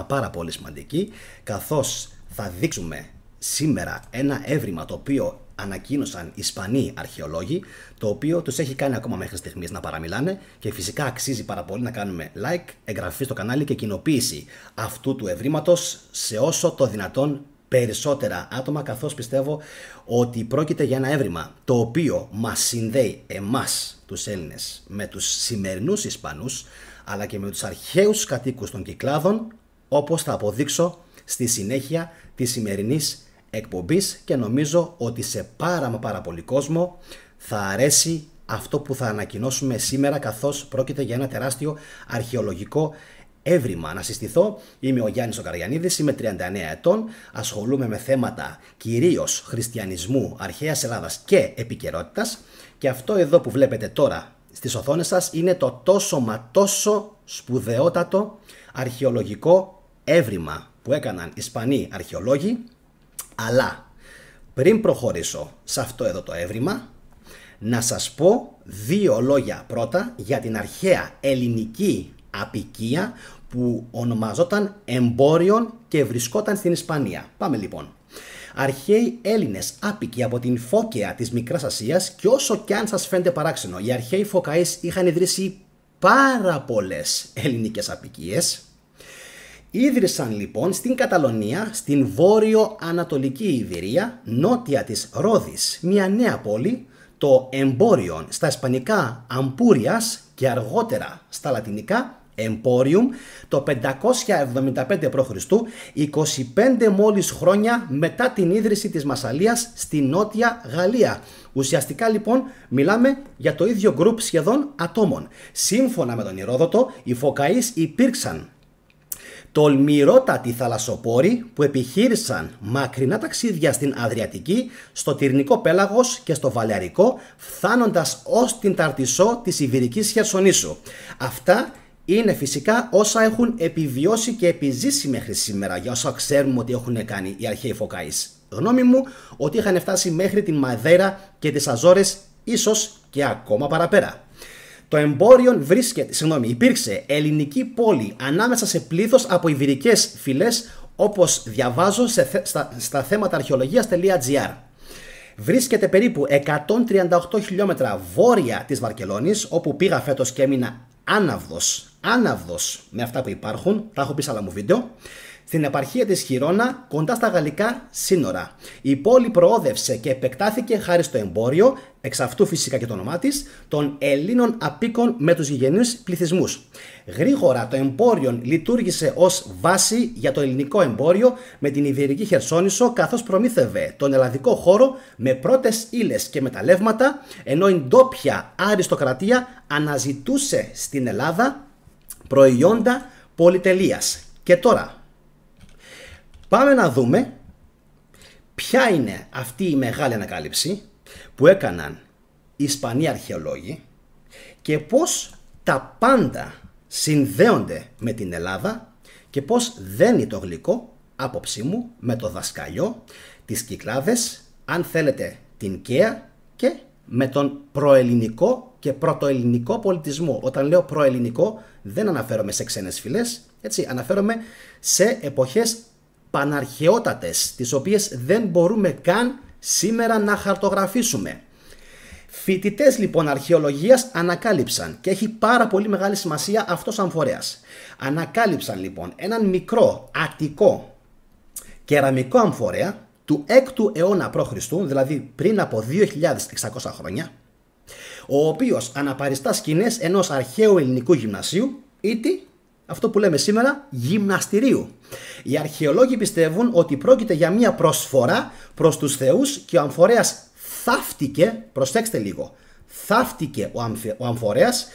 πάρα πολύ σημαντική, καθώς θα δείξουμε σήμερα ένα έβριμα το οποίο ανακοίνωσαν Ισπανοί αρχαιολόγοι, το οποίο τους έχει κάνει ακόμα μέχρι στιγμής να παραμιλάνε και φυσικά αξίζει πάρα πολύ να κάνουμε like, εγγραφή στο κανάλι και κοινοποίηση αυτού του ευρήματος σε όσο το δυνατόν περισσότερα άτομα, καθώς πιστεύω ότι πρόκειται για ένα έβριμα το οποίο μας συνδέει εμάς τους Έλληνες με τους σημερινούς Ισπανούς, αλλά και με τους αρχαίους κατοίκους των Κυκλάδων, όπως θα αποδείξω στη συνέχεια της σημερινής εκπομπής, και νομίζω ότι σε πάρα πολύ κόσμο θα αρέσει αυτό που θα ανακοινώσουμε σήμερα, καθώς πρόκειται για ένα τεράστιο αρχαιολογικό έβριμα. Να συστηθώ, είμαι ο Γιάννης ο Καριανίδης, είμαι 39 ετών, ασχολούμαι με θέματα κυρίως χριστιανισμού, αρχαίας Ελλάδας και επικαιρότητας, και αυτό εδώ που βλέπετε τώρα στις οθόνες σας είναι το τόσο σπουδαιότατο αρχαιολογικό έβριμα που έκαναν Ισπανοί αρχαιολόγοι. Αλλά πριν προχωρήσω σε αυτό εδώ το έβριμα, να σας πω δύο λόγια πρώτα για την αρχαία ελληνική αποικία που ονομαζόταν Εμπόριον και βρισκόταν στην Ισπανία. Πάμε λοιπόν. Αρχαίοι Έλληνες άπικοι από την Φώκαια της Μικράς Ασίας, και όσο κι αν σας φαίνεται παράξενο, οι αρχαίοι Φωκαείς είχαν ιδρύσει πάρα πολλές ελληνικές αποικίες. Ίδρυσαν λοιπόν στην Καταλωνία, στην βόρειο-ανατολική Ιβηρία, νότια της Ρόδης, μια νέα πόλη, το Εμπόριον, στα ισπανικά Αμπούριας και αργότερα στα λατινικά Emporium, το 575 π.Χ., 25 μόλις χρόνια μετά την ίδρυση της Μασσαλίας στη Νότια Γαλλία. Ουσιαστικά λοιπόν μιλάμε για το ίδιο γκρουπ σχεδόν ατόμων. Σύμφωνα με τον Ηρόδοτο, οι Φωκαείς υπήρξαν τολμηρότατοι θαλασσοπόροι που επιχείρησαν μακρινά ταξίδια στην Αδριατική, στο Τυρνικό πέλαγος και στο Βαλεαρικό, φτάνοντας ως την Ταρτισσό της Ιβηρικής Χερσονήσου. Αυτά είναι φυσικά όσα έχουν επιβιώσει και επιζήσει μέχρι σήμερα, για όσα ξέρουμε ότι έχουν κάνει οι αρχαίοι Φωκαείς. Γνώμη μου ότι είχαν φτάσει μέχρι την Μαδέρα και τις Αζόρες, ίσως και ακόμα παραπέρα. Το Εμπόριον υπήρξε ελληνική πόλη ανάμεσα σε πλήθος από ιβηρικές φυλές, όπως διαβάζω στα θέματα αρχαιολογίας.gr. Βρίσκεται περίπου 138 χιλιόμετρα βόρεια της Βαρκελόνης, όπου πήγα φέτος και έμεινα άναυδος με αυτά που υπάρχουν, τα έχω πει σε άλλα μου βίντεο. Στην επαρχία της Χιρόνα, κοντά στα γαλλικά σύνορα. Η πόλη προόδευσε και επεκτάθηκε χάρη στο εμπόριο, εξ αυτού φυσικά και το όνομά της, των Ελλήνων απίκων με τους γηγενείς πληθυσμούς. Γρήγορα το εμπόριο λειτουργήσε ως βάση για το ελληνικό εμπόριο με την Ιβηρική Χερσόνησο, καθώς προμήθευε τον ελλαδικό χώρο με πρώτες ύλες και μεταλλεύματα, ενώ η ντόπια αριστοκρατία αναζητούσε στην Ελλάδα προϊόντα πολυτελείας. Και τώρα πάμε να δούμε ποια είναι αυτή η μεγάλη ανακάλυψη που έκαναν οι Ισπανοί αρχαιολόγοι και πώς τα πάντα συνδέονται με την Ελλάδα και πώς δένει το γλυκό, άποψή μου, με το δασκαλιό, τις Κυκλάδες, αν θέλετε την Καία, και με τον προελληνικό και πρωτοελληνικό πολιτισμό. Όταν λέω προελληνικό δεν αναφέρομαι σε ξένες φυλές, έτσι, αναφέρομαι σε εποχές παναρχαιότατες, τις οποίες δεν μπορούμε καν σήμερα να χαρτογραφήσουμε. Φοιτητές λοιπόν αρχαιολογίας ανακάλυψαν, και έχει πάρα πολύ μεγάλη σημασία αυτός ο αμφορέας, ανακάλυψαν λοιπόν έναν μικρό αττικό κεραμικό αμφορέα του 6ου αιώνα π.Χ., δηλαδή πριν από 2.600 χρόνια, ο οποίος αναπαριστά σκηνές ενός αρχαίου ελληνικού γυμνασίου, ήτι αυτό που λέμε σήμερα γυμναστηρίου. Οι αρχαιολόγοι πιστεύουν ότι πρόκειται για μια προσφορά προς τους θεούς, και ο αμφορέας θαύτηκε, προσέξτε λίγο, θαύτηκε ο αμφορέας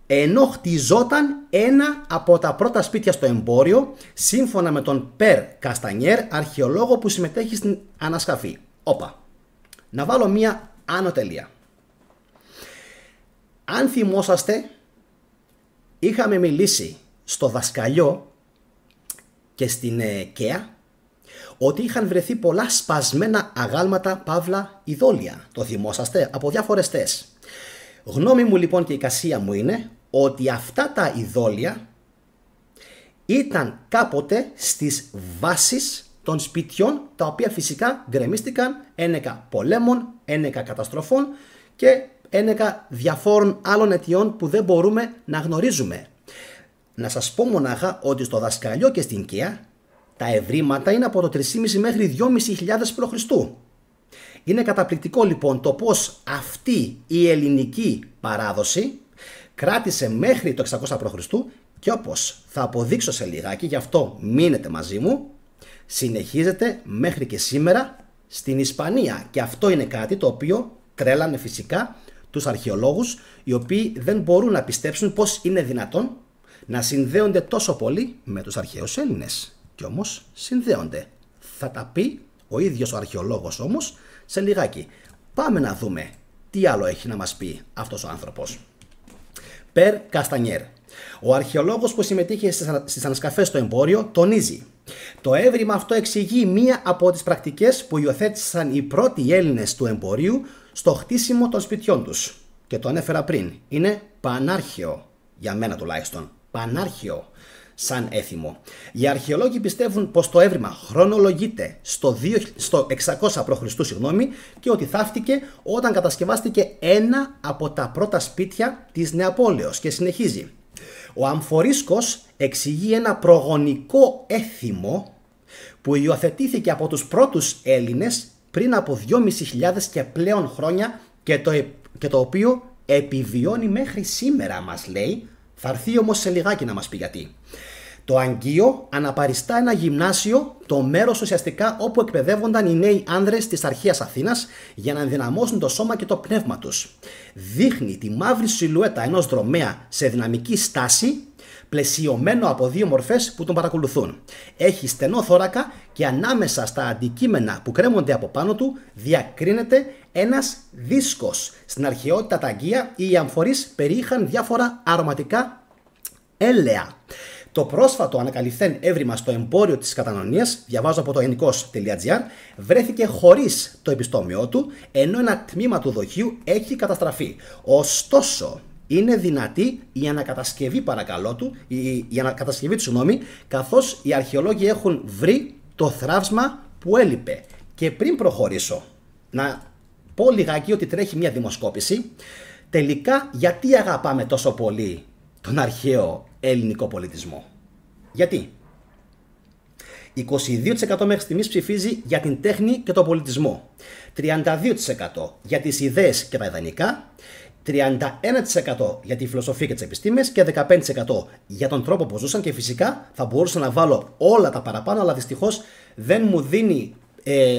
ενώ χτιζόταν ένα από τα πρώτα σπίτια στο εμπόριο, σύμφωνα με τον Περ Καστανιέρ, αρχαιολόγο που συμμετέχει στην ανασκαφή. Όπα, να βάλω μια άνω τελεία. Αν θυμόσαστε, είχαμε μιλήσει στο δασκαλιό και στην Καία ότι είχαν βρεθεί πολλά σπασμένα αγάλματα, παύλα ειδόλια. Το θυμόσαστε από διάφορες θέσεις. Γνώμη μου λοιπόν και η εικασία μου είναι ότι αυτά τα ειδόλια ήταν κάποτε στις βάσεις των σπιτιών, τα οποία φυσικά γκρεμίστηκαν ένεκα πολέμων, ένεκα καταστροφών και ένεκα διαφόρων άλλων αιτιών που δεν μπορούμε να γνωρίζουμε. Να σας πω μονάχα ότι στο δασκαλιό και στην Καία τα ευρήματα είναι από το 3.500 μέχρι 2.500 π.Χ. Είναι καταπληκτικό λοιπόν το πως αυτή η ελληνική παράδοση κράτησε μέχρι το 600 π.Χ. και όπως θα αποδείξω σε λιγάκι, γι' αυτό μείνετε μαζί μου, συνεχίζεται μέχρι και σήμερα στην Ισπανία. Και αυτό είναι κάτι το οποίο τρέλανε φυσικά τους αρχαιολόγους, οι οποίοι δεν μπορούν να πιστέψουν πως είναι δυνατόν να συνδέονται τόσο πολύ με τους αρχαίους Έλληνες. Και όμως συνδέονται. Θα τα πει ο ίδιος ο αρχαιολόγος όμως σε λιγάκι. Πάμε να δούμε τι άλλο έχει να μας πει αυτός ο άνθρωπος. Περ Καστανιέρ. Ο αρχαιολόγος που συμμετείχε στις ανασκαφές στο εμπόριο τονίζει: το έβριμα αυτό εξηγεί μία από τις πρακτικές που υιοθέτησαν οι πρώτοι Έλληνες του εμπορίου στο χτίσιμο των σπιτιών τους. Και το ανέφερα πριν. Είναι πανάρχαιο, για μένα τουλάχιστον. Πανάρχαιο σαν έθιμο. Οι αρχαιολόγοι πιστεύουν πως το έβριμα χρονολογείται στο 600 π.Χ. Και ότι θαύτηκε όταν κατασκευάστηκε ένα από τα πρώτα σπίτια της Νεαπόλεως. Και συνεχίζει: ο Αμφορίσκος εξηγεί ένα προγονικό έθιμο που υιοθετήθηκε από τους πρώτους Έλληνες πριν από 2.500 και πλέον χρόνια και το οποίο επιβιώνει μέχρι σήμερα, μας λέει. Θα έρθει όμως σε λιγάκι να μας πει γιατί. Το Αγγείο αναπαριστά ένα γυμνάσιο, το μέρος ουσιαστικά όπου εκπαιδεύονταν οι νέοι άνδρες της αρχαίας Αθήνας για να ενδυναμώσουν το σώμα και το πνεύμα τους. Δείχνει τη μαύρη σιλουέτα ενός δρομέα σε δυναμική στάση, πλαισιωμένο από δύο μορφές που τον παρακολουθούν. Έχει στενό θώρακα και ανάμεσα στα αντικείμενα που κρέμονται από πάνω του διακρίνεται ένας δίσκος. Στην αρχαιότητα τα Αγγεία οι αμφορείς περιείχαν διάφορα αρωματικά έλαια. Το πρόσφατο ανακαλυφθέν έβριμα στο εμπόριο της Κατανονίας, διαβάζω από το ενικός.gr, βρέθηκε χωρίς το επιστόμιό του, ενώ ένα τμήμα του δοχείου έχει καταστραφεί. Ωστόσο, είναι δυνατή η ανακατασκευή, η ανακατασκευή του, καθώς οι αρχαιολόγοι έχουν βρει το θράψμα που έλειπε. Και πριν προχωρήσω, να πω λιγάκι ότι τρέχει μια δημοσκόπηση. Τελικά, γιατί αγαπάμε τόσο πολύ τον αρχαίο ελληνικό πολιτισμό? Γιατί? 22% μέχρι στιγμής ψηφίζει για την τέχνη και τον πολιτισμό, 32% για τις ιδέες και τα ιδανικά, 31% για τη φιλοσοφία και τις επιστήμες και 15% για τον τρόπο που ζούσαν. Και φυσικά θα μπορούσα να βάλω όλα τα παραπάνω, αλλά δυστυχώς δεν μου δίνει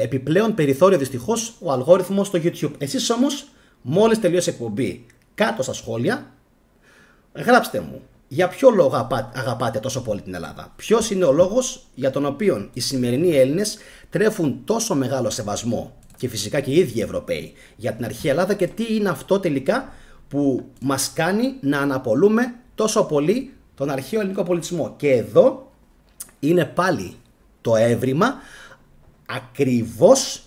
επιπλέον περιθώριο δυστυχώς ο αλγόριθμος στο YouTube. Εσείς όμως, μόλις τελειώσει η εκπομπή, κάτω στα σχόλια γράψτε μου για ποιο λόγο αγαπάτε τόσο πολύ την Ελλάδα. Ποιος είναι ο λόγος για τον οποίο οι σημερινοί Έλληνες τρέφουν τόσο μεγάλο σεβασμό, και φυσικά και οι ίδιοι Ευρωπαίοι, για την αρχαία Ελλάδα, και τι είναι αυτό τελικά που μας κάνει να αναπολούμε τόσο πολύ τον αρχαίο ελληνικό πολιτισμό. Και εδώ είναι πάλι το έβριμα ακριβώς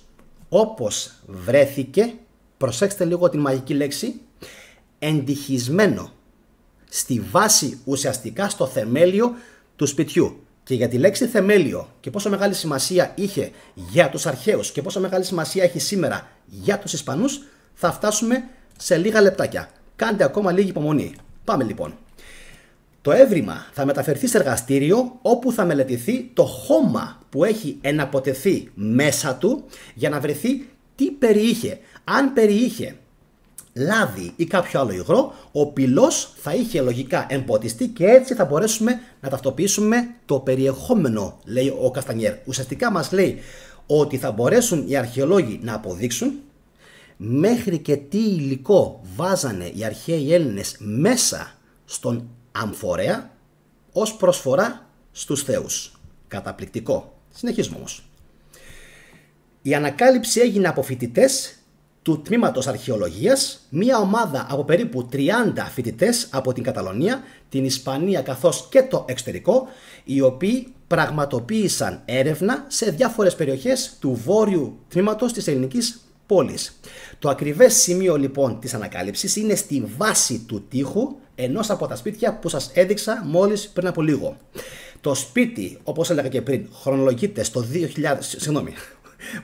όπως βρέθηκε, προσέξτε λίγο την μαγική λέξη, εντυχισμένο στη βάση, ουσιαστικά στο θεμέλιο του σπιτιού. Και για τη λέξη θεμέλιο και πόσο μεγάλη σημασία είχε για τους αρχαίους και πόσο μεγάλη σημασία έχει σήμερα για τους Ισπανούς, θα φτάσουμε σε λίγα λεπτάκια. Κάντε ακόμα λίγη υπομονή. Πάμε λοιπόν. Το έβριμα θα μεταφερθεί σε εργαστήριο όπου θα μελετηθεί το χώμα που έχει εναποτεθεί μέσα του για να βρεθεί τι περιείχε. Αν περιείχε λάδι ή κάποιο άλλο υγρό, ο πυλός θα είχε λογικά εμποτιστεί και έτσι θα μπορέσουμε να ταυτοποιήσουμε το περιεχόμενο, λέει ο Καστανιέρ. Ουσιαστικά μας λέει ότι θα μπορέσουν οι αρχαιολόγοι να αποδείξουν μέχρι και τι υλικό βάζανε οι αρχαίοι Έλληνες μέσα στον αμφορέα ως προσφορά στους θεούς. Καταπληκτικό. Συνεχίζουμε όμως. Η ανακάλυψη έγινε από φοιτητές του τμήματος αρχαιολογίας, μια ομάδα από περίπου 30 φοιτητές από την Καταλωνία, την Ισπανία καθώς και το εξωτερικό, οι οποίοι πραγματοποίησαν έρευνα σε διάφορες περιοχές του βόρειου τμήματος της ελληνικής πόλης. Το ακριβές σημείο λοιπόν της ανακάλυψης είναι στη βάση του τοίχου ενός από τα σπίτια που σας έδειξα μόλις πριν από λίγο. Το σπίτι, όπως έλεγα και πριν, χρονολογείται στο 2000, συγγνώμη,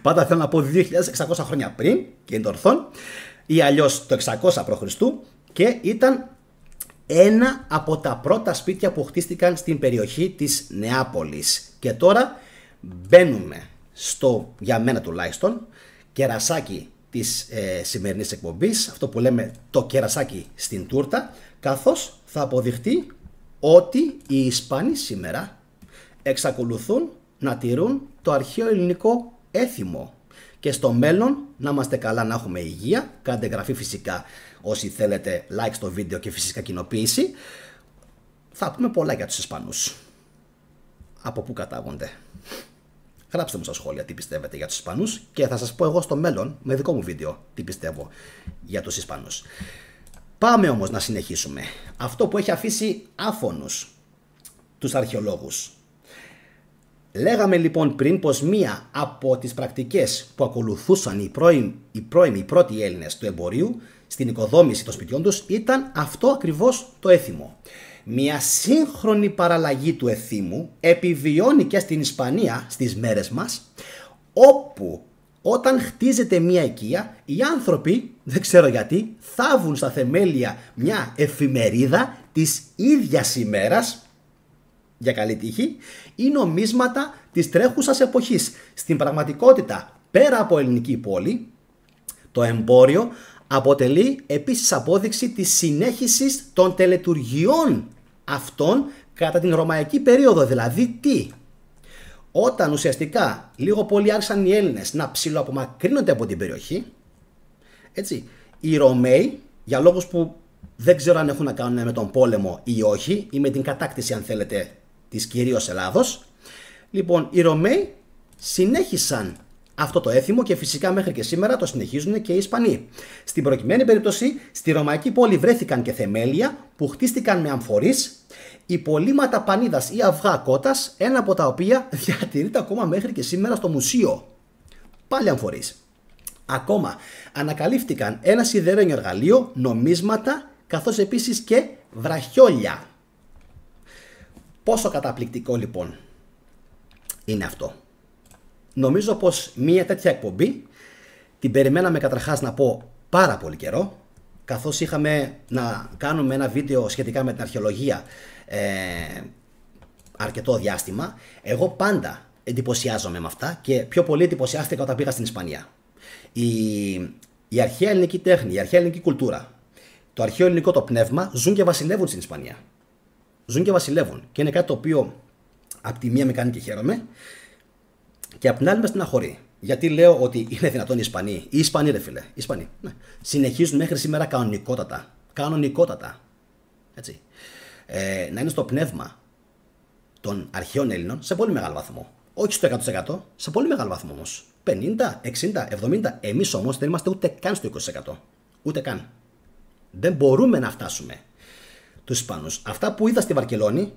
πάντα θέλω να πω 2.600 χρόνια πριν και είναι το ορθόν, ή αλλιώς το 600 π.Χ. και ήταν ένα από τα πρώτα σπίτια που χτίστηκαν στην περιοχή της Νεάπολης. Και τώρα μπαίνουμε στο, για μένα τουλάχιστον, κερασάκι της σημερινής εκπομπής, αυτό που λέμε το κερασάκι στην τούρτα, καθώς θα αποδειχτεί ότι οι Ισπανοί σήμερα εξακολουθούν να τηρούν το αρχαίο ελληνικό έθιμο. Και στο μέλλον να είμαστε καλά, να έχουμε υγεία. Κάντε εγγραφή φυσικά όσοι θέλετε, like στο βίντεο και φυσικά κοινοποίηση. Θα πούμε πολλά για τους Ισπανούς. Από πού κατάγονται. Γράψτε μου στα σχόλια τι πιστεύετε για τους Ισπανούς και θα σας πω εγώ στο μέλλον με δικό μου βίντεο τι πιστεύω για τους Ισπανούς. Πάμε όμως να συνεχίσουμε. Αυτό που έχει αφήσει άφωνους τους αρχαιολόγους. Λέγαμε λοιπόν πριν πως μία από τις πρακτικές που ακολουθούσαν οι πρώτοι Έλληνες του εμπορίου στην οικοδόμηση των σπιτιών τους ήταν αυτό ακριβώς το έθιμο. Μια σύγχρονη παραλλαγή του εθήμου επιβιώνει και στην Ισπανία στις μέρες μας, όπου όταν χτίζεται μια οικία, οι άνθρωποι, δεν ξέρω γιατί, θάβουν στα θεμέλια μια εφημερίδα της ίδιας ημέρας, για καλή τύχη, ή νομίσματα της τρέχουσας εποχής. Στην πραγματικότητα, πέρα από ελληνική πόλη, το εμπόριο αποτελεί επίσης απόδειξη της συνέχισης των τελετουργιών αυτών κατά την Ρωμαϊκή περίοδο. Δηλαδή τι? Όταν ουσιαστικά λίγο πολύ άρχισαν οι Έλληνες να ψιλοαπομακρύνονται από την περιοχή, έτσι, οι Ρωμαίοι, για λόγους που δεν ξέρω αν έχουν να κάνουν με τον πόλεμο ή όχι, ή με την κατάκτηση αν θέλετε της κυρίως Ελλάδος, λοιπόν οι Ρωμαίοι συνέχισαν αυτό το έθιμο και φυσικά μέχρι και σήμερα το συνεχίζουν και οι Ισπανοί. Στην προκειμένη περίπτωση, στη Ρωμαϊκή πόλη βρέθηκαν και θεμέλια που χτίστηκαν με αμφορείς, υπολείμματα πανίδας ή αυγά κότας, ένα από τα οποία διατηρείται ακόμα μέχρι και σήμερα στο μουσείο. Πάλι αμφορείς. Ακόμα ανακαλύφθηκαν ένα σιδερένιο εργαλείο, νομίσματα, καθώς επίσης και βραχιόλια. Πόσο καταπληκτικό λοιπόν είναι αυτό. Νομίζω πως μία τέτοια εκπομπή την περιμέναμε καταρχάς να πω πάρα πολύ καιρό, καθώς είχαμε να κάνουμε ένα βίντεο σχετικά με την αρχαιολογία αρκετό διάστημα. Εγώ πάντα εντυπωσιάζομαι με αυτά και πιο πολύ εντυπωσιάστηκα όταν πήγα στην Ισπανία. Η αρχαία ελληνική τέχνη, η αρχαία ελληνική κουλτούρα, το αρχαίο ελληνικό το πνεύμα ζουν και βασιλεύουν στην Ισπανία. Ζουν και βασιλεύουν και είναι κάτι το οποίο από τη μία με κάνει και χαίρομαι και από την άλλη με στεναχωρεί. Γιατί λέω ότι είναι δυνατόν οι Ισπανοί, οι Ισπανοί ρε φίλε, οι Ισπανοί, ναι, συνεχίζουν μέχρι σήμερα κανονικότατα. Κανονικότατα. Έτσι. Να είναι στο πνεύμα των αρχαίων Έλληνων σε πολύ μεγάλο βαθμό. Όχι στο 100%, σε πολύ μεγάλο βαθμό όμως. 50, 60, 70. Εμείς όμως δεν είμαστε ούτε καν στο 20%. Ούτε καν. Δεν μπορούμε να φτάσουμε τους Ισπανούς. Αυτά που είδα στη Βαρκελόνη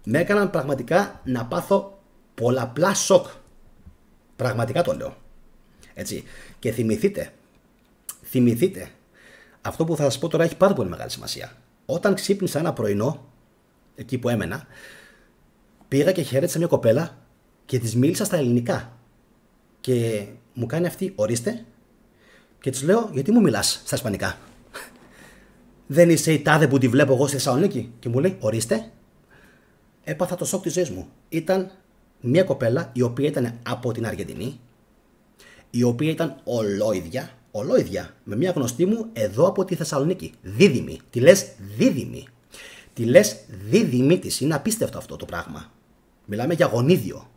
με έκαναν πραγματικά να πάθω πολλαπλά σοκ. Πραγματικά το λέω. Έτσι. Και θυμηθείτε, αυτό που θα σας πω τώρα έχει πάρα πολύ μεγάλη σημασία. Όταν ξύπνησα ένα πρωινό, εκεί που έμενα, πήγα και χαιρέτησα μια κοπέλα και της μίλησα στα ελληνικά. Και μου κάνει αυτή, ορίστε, και της λέω, γιατί μου μιλάς στα ισπανικά? Δεν είσαι η τάδε που τη βλέπω εγώ στη Θεσσαλονίκη? Και μου λέει, ορίστε. Έπαθα το σοκ της ζωής μου. Ήταν μια κοπέλα η οποία ήταν από την Αργεντινή, η οποία ήταν ολόιδια, με μια γνωστή μου εδώ από τη Θεσσαλονίκη. Δίδυμη. Τη λες δίδυμη. Τη λες δίδυμη της. Είναι απίστευτο αυτό το πράγμα. Μιλάμε για γονίδιο.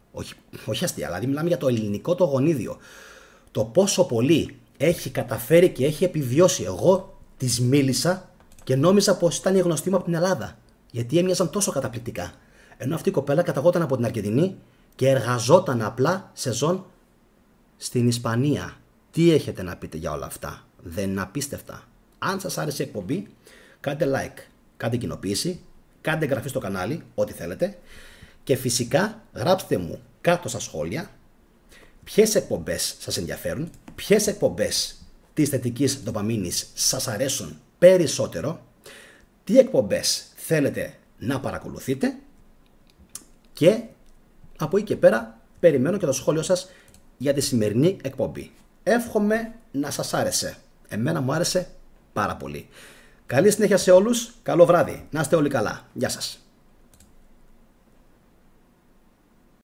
Όχι αστεία, δηλαδή μιλάμε για το ελληνικό το γονίδιο. Το πόσο πολύ έχει καταφέρει και έχει επιβιώσει. Εγώ της μίλησα και νόμιζα πως ήταν η γνωστή μου από την Ελλάδα. Γιατί έμοιαζαν τόσο καταπληκτικά. Ενώ αυτή η κοπέλα καταγόταν από την Αργεντινή και εργαζόταν απλά σεζόν στην Ισπανία. Τι έχετε να πείτε για όλα αυτά? Δεν είναι απίστευτα? Αν σας άρεσε η εκπομπή, κάντε like, κάντε κοινοποίηση, κάντε εγγραφή στο κανάλι, ό,τι θέλετε. Και φυσικά γράψτε μου κάτω στα σχόλια ποιες εκπομπές σας ενδιαφέρουν, ποιες εκπομπές της θετικής ντοπαμίνης σας αρέσουν περισσότερο, τι εκπομπές θέλετε να παρακολουθείτε Και από εκεί και πέρα περιμένω και το σχόλιο σας για τη σημερινή εκπομπή. Εύχομαι να σας άρεσε. Εμένα μου άρεσε πάρα πολύ. Καλή συνέχεια σε όλους. Καλό βράδυ. Να είστε όλοι καλά. Γεια σας.